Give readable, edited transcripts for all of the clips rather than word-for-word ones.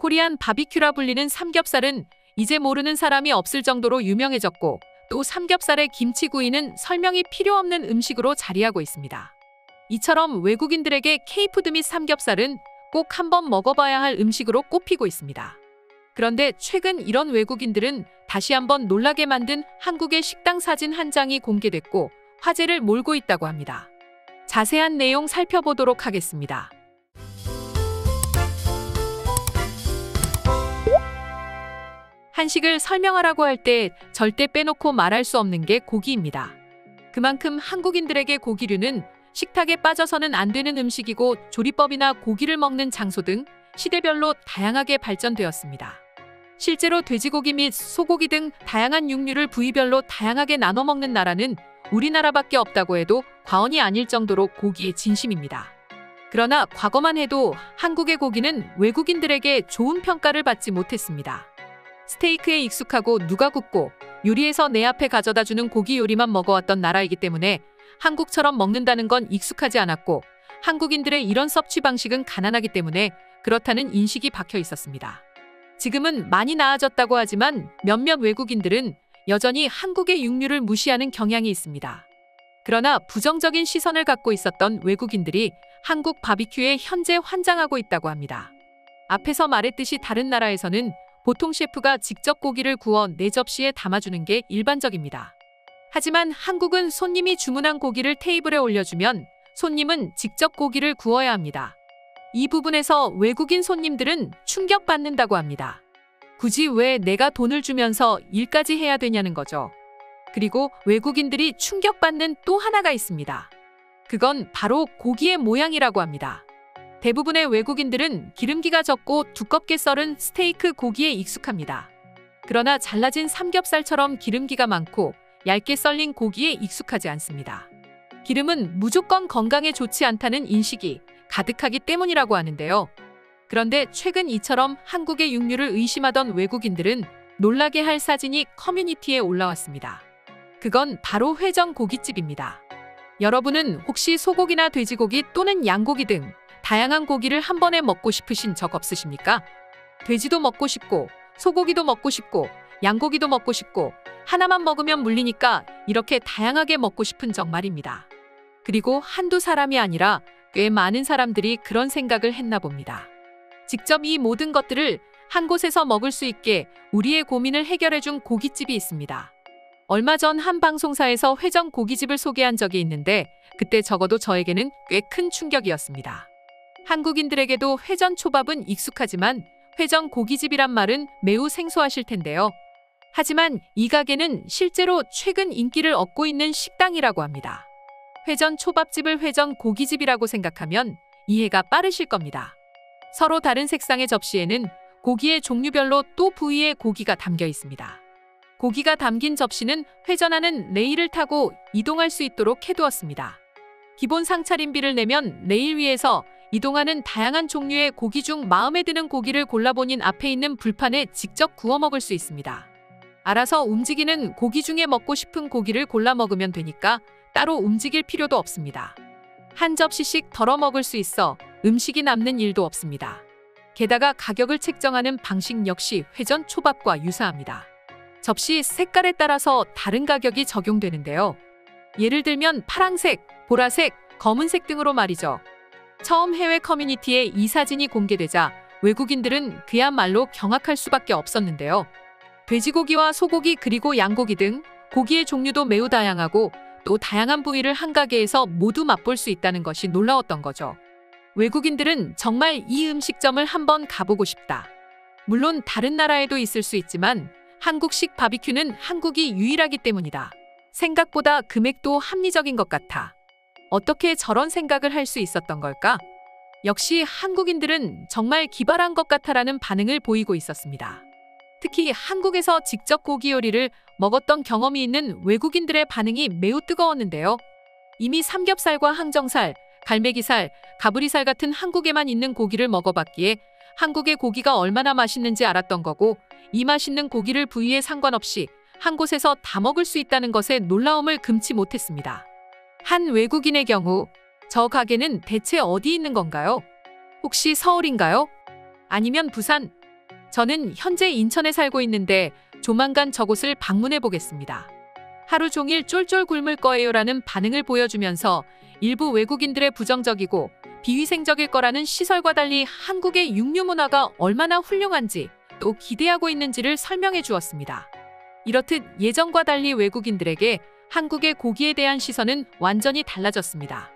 코리안 바비큐라 불리는 삼겹살은 이제 모르는 사람이 없을 정도로 유명해졌고, 또 삼겹살의 김치구이는 설명이 필요 없는 음식으로 자리하고 있습니다. 이처럼 외국인들에게 K푸드 및 삼겹살은 꼭 한번 먹어봐야 할 음식으로 꼽히고 있습니다. 그런데 최근 이런 외국인들은 다시 한번 놀라게 만든 한국의 식당 사진 한 장이 공개됐고 화제를 몰고 있다고 합니다. 자세한 내용 살펴보도록 하겠습니다. 한식을 설명하라고 할 때 절대 빼놓고 말할 수 없는 게 고기입니다. 그만큼 한국인들에게 고기류는 식탁에 빠져서는 안 되는 음식이고, 조리법이나 고기를 먹는 장소 등 시대별로 다양하게 발전되었습니다. 실제로 돼지고기 및 소고기 등 다양한 육류를 부위별로 다양하게 나눠 먹는 나라는 우리나라밖에 없다고 해도 과언이 아닐 정도로 고기에 진심입니다. 그러나 과거만 해도 한국의 고기는 외국인들에게 좋은 평가를 받지 못했습니다. 스테이크에 익숙하고 누가 굽고 요리해서 내 앞에 가져다주는 고기 요리만 먹어왔던 나라이기 때문에 한국처럼 먹는다는 건 익숙하지 않았고, 한국인들의 이런 섭취 방식은 가난하기 때문에 그렇다는 인식이 박혀 있었습니다. 지금은 많이 나아졌다고 하지만 몇몇 외국인들은 여전히 한국의 육류를 무시하는 경향이 있습니다. 그러나 부정적인 시선을 갖고 있었던 외국인들이 한국 바비큐에 현재 환장하고 있다고 합니다. 앞에서 말했듯이 다른 나라에서는 보통 셰프가 직접 고기를 구워 내 접시에 담아주는 게 일반적입니다. 하지만 한국은 손님이 주문한 고기를 테이블에 올려주면 손님은 직접 고기를 구워야 합니다. 이 부분에서 외국인 손님들은 충격받는다고 합니다. 굳이 왜 내가 돈을 주면서 일까지 해야 되냐는 거죠. 그리고 외국인들이 충격받는 또 하나가 있습니다. 그건 바로 고기의 모양이라고 합니다. 대부분의 외국인들은 기름기가 적고 두껍게 썰은 스테이크 고기에 익숙합니다. 그러나 잘라진 삼겹살처럼 기름기가 많고 얇게 썰린 고기에 익숙하지 않습니다. 기름은 무조건 건강에 좋지 않다는 인식이 가득하기 때문이라고 하는데요. 그런데 최근 이처럼 한국의 육류를 의심하던 외국인들은 놀라게 할 사진이 커뮤니티에 올라왔습니다. 그건 바로 회전 고깃집입니다. 여러분은 혹시 소고기나 돼지고기 또는 양고기 등 다양한 고기를 한 번에 먹고 싶으신 적 없으십니까? 돼지도 먹고 싶고, 소고기도 먹고 싶고, 양고기도 먹고 싶고, 하나만 먹으면 물리니까 이렇게 다양하게 먹고 싶은 적 말입니다. 그리고 한두 사람이 아니라 꽤 많은 사람들이 그런 생각을 했나 봅니다. 직접 이 모든 것들을 한 곳에서 먹을 수 있게 우리의 고민을 해결해준 고깃집이 있습니다. 얼마 전 한 방송사에서 회전 고깃집을 소개한 적이 있는데 그때 적어도 저에게는 꽤 큰 충격이었습니다. 한국인들에게도 회전 초밥은 익숙하지만 회전 고깃집이란 말은 매우 생소하실 텐데요. 하지만 이 가게는 실제로 최근 인기를 얻고 있는 식당이라고 합니다. 회전 초밥집을 회전 고깃집이라고 생각하면 이해가 빠르실 겁니다. 서로 다른 색상의 접시에는 고기의 종류별로 또 부위의 고기가 담겨 있습니다. 고기가 담긴 접시는 회전하는 레일을 타고 이동할 수 있도록 해두었습니다. 기본 상차림비를 내면 레일 위에서 이동하는 다양한 종류의 고기 중 마음에 드는 고기를 골라 본인 앞에 있는 불판에 직접 구워 먹을 수 있습니다. 알아서 움직이는 고기 중에 먹고 싶은 고기를 골라 먹으면 되니까 따로 움직일 필요도 없습니다. 한 접시씩 덜어 먹을 수 있어 음식이 남는 일도 없습니다. 게다가 가격을 책정하는 방식 역시 회전 초밥과 유사합니다. 접시 색깔에 따라서 다른 가격이 적용되는데요. 예를 들면 파란색, 보라색, 검은색 등으로 말이죠. 처음 해외 커뮤니티에 이 사진이 공개되자 외국인들은 그야말로 경악할 수밖에 없었는데요. 돼지고기와 소고기 그리고 양고기 등 고기의 종류도 매우 다양하고 또 다양한 부위를 한 가게에서 모두 맛볼 수 있다는 것이 놀라웠던 거죠. 외국인들은 정말 이 음식점을 한번 가보고 싶다. 물론 다른 나라에도 있을 수 있지만 한국식 바비큐는 한국이 유일하기 때문이다. 생각보다 금액도 합리적인 것 같아. 어떻게 저런 생각을 할 수 있었던 걸까? 역시 한국인들은 정말 기발한 것 같아라는 반응을 보이고 있었습니다. 특히 한국에서 직접 고기 요리를 먹었던 경험이 있는 외국인들의 반응이 매우 뜨거웠는데요. 이미 삼겹살과 항정살, 갈매기살, 가브리살 같은 한국에만 있는 고기를 먹어봤기에 한국의 고기가 얼마나 맛있는지 알았던 거고, 이 맛있는 고기를 부위에 상관없이 한 곳에서 다 먹을 수 있다는 것에 놀라움을 금치 못했습니다. 한 외국인의 경우, 저 가게는 대체 어디 있는 건가요? 혹시 서울인가요? 아니면 부산, 저는 현재 인천에 살고 있는데 조만간 저곳을 방문해 보겠습니다. 하루 종일 쫄쫄 굶을 거예요라는 반응을 보여주면서 일부 외국인들의 부정적이고 비위생적일 거라는 시설과 달리 한국의 육류 문화가 얼마나 훌륭한지 또 기대하고 있는지를 설명해 주었습니다. 이렇듯 예전과 달리 외국인들에게 한국의 고기에 대한 시선은 완전히 달라졌습니다.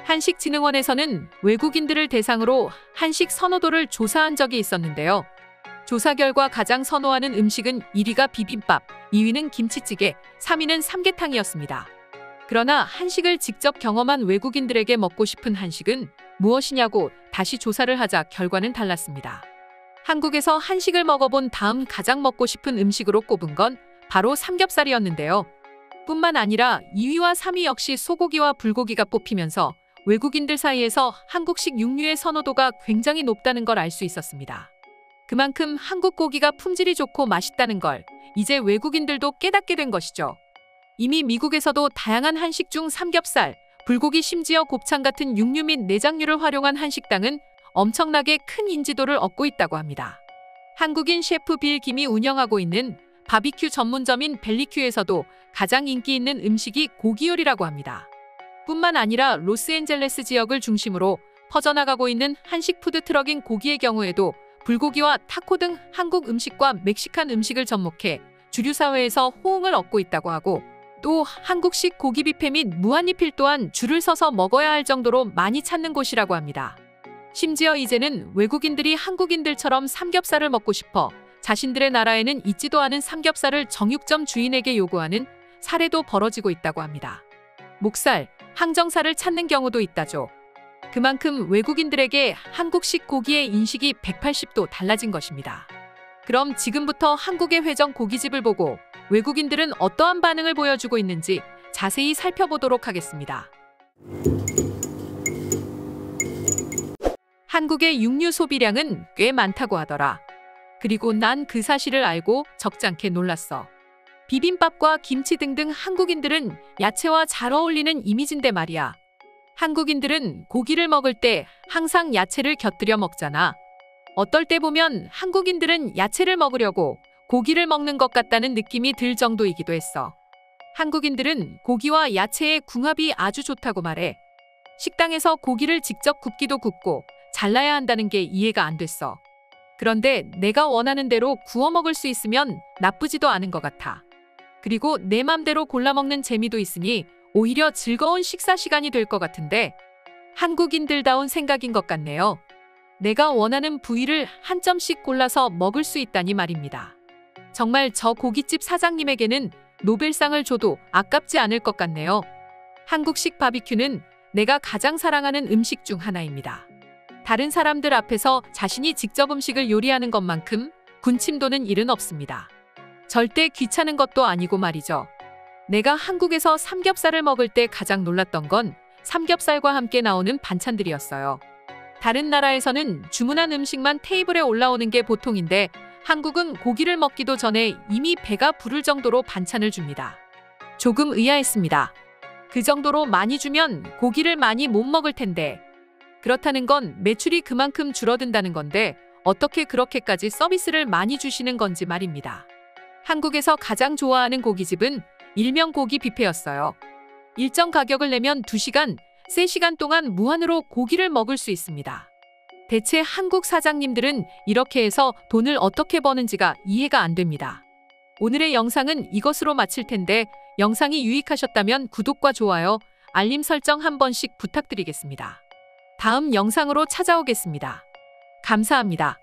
한식진흥원에서는 외국인들을 대상으로 한식 선호도를 조사한 적이 있었는데요. 조사 결과 가장 선호하는 음식은 1위가 비빔밥, 2위는 김치찌개, 3위는 삼계탕이었습니다. 그러나 한식을 직접 경험한 외국인들에게 먹고 싶은 한식은 무엇이냐고 다시 조사를 하자 결과는 달랐습니다. 한국에서 한식을 먹어본 다음 가장 먹고 싶은 음식으로 꼽은 건 바로 삼겹살이었는데요. 뿐만 아니라 2위와 3위 역시 소고기와 불고기가 뽑히면서 외국인들 사이에서 한국식 육류의 선호도가 굉장히 높다는 걸 알 수 있었습니다. 그만큼 한국 고기가 품질이 좋고 맛있다는 걸 이제 외국인들도 깨닫게 된 것이죠. 이미 미국에서도 다양한 한식 중 삼겹살, 불고기 심지어 곱창 같은 육류 및 내장류를 활용한 한식당은 엄청나게 큰 인지도를 얻고 있다고 합니다. 한국인 셰프 빌 김이 운영하고 있는 바비큐 전문점인 벨리큐에서도 가장 인기 있는 음식이 고기 요리라고 합니다. 뿐만 아니라 로스앤젤레스 지역을 중심으로 퍼져나가고 있는 한식 푸드트럭인 고기의 경우에도 불고기와 타코 등 한국 음식과 멕시칸 음식을 접목해 주류 사회에서 호응을 얻고 있다고 하고 또 한국식 고기 뷔페 및 무한리필 또한 줄을 서서 먹어야 할 정도로 많이 찾는 곳이라고 합니다. 심지어 이제는 외국인들이 한국인들처럼 삼겹살을 먹고 싶어 자신들의 나라에는 있지도 않은 삼겹살을 정육점 주인에게 요구하는 사례도 벌어지고 있다고 합니다. 목살, 항정살을 찾는 경우도 있다죠. 그만큼 외국인들에게 한국식 고기의 인식이 180도 달라진 것입니다. 그럼 지금부터 한국의 회전 고깃집을 보고 외국인들은 어떠한 반응을 보여주고 있는지 자세히 살펴보도록 하겠습니다. 한국의 육류 소비량은 꽤 많다고 하더라. 그리고 난 그 사실을 알고 적잖게 놀랐어. 비빔밥과 김치 등등 한국인들은 야채와 잘 어울리는 이미지인데 말이야. 한국인들은 고기를 먹을 때 항상 야채를 곁들여 먹잖아. 어떨 때 보면 한국인들은 야채를 먹으려고 고기를 먹는 것 같다는 느낌이 들 정도이기도 했어. 한국인들은 고기와 야채의 궁합이 아주 좋다고 말해. 식당에서 고기를 직접 굽기도 굽고 잘라야 한다는 게 이해가 안 됐어. 그런데 내가 원하는 대로 구워 먹을 수 있으면 나쁘지도 않은 것 같아. 그리고 내 맘대로 골라 먹는 재미도 있으니 오히려 즐거운 식사 시간이 될 것 같은데 한국인들다운 생각인 것 같네요. 내가 원하는 부위를 한 점씩 골라서 먹을 수 있다니 말입니다. 정말 저 고깃집 사장님에게는 노벨상을 줘도 아깝지 않을 것 같네요. 한국식 바비큐는 내가 가장 사랑하는 음식 중 하나입니다. 다른 사람들 앞에서 자신이 직접 음식을 요리하는 것만큼 군침 도는 일은 없습니다. 절대 귀찮은 것도 아니고 말이죠. 내가 한국에서 삼겹살을 먹을 때 가장 놀랐던 건 삼겹살과 함께 나오는 반찬들이었어요. 다른 나라에서는 주문한 음식만 테이블에 올라오는 게 보통인데 한국은 고기를 먹기도 전에 이미 배가 부를 정도로 반찬을 줍니다. 조금 의아했습니다. 그 정도로 많이 주면 고기를 많이 못 먹을 텐데. 그렇다는 건 매출이 그만큼 줄어든다는 건데 어떻게 그렇게까지 서비스를 많이 주시는 건지 말입니다. 한국에서 가장 좋아하는 고깃집은 일명 고기 뷔페였어요. 일정 가격을 내면 2시간, 3시간 동안 무한으로 고기를 먹을 수 있습니다. 대체 한국 사장님들은 이렇게 해서 돈을 어떻게 버는지가 이해가 안 됩니다. 오늘의 영상은 이것으로 마칠 텐데 영상이 유익하셨다면 구독과 좋아요, 알림 설정 한 번씩 부탁드리겠습니다. 다음 영상으로 찾아오겠습니다. 감사합니다.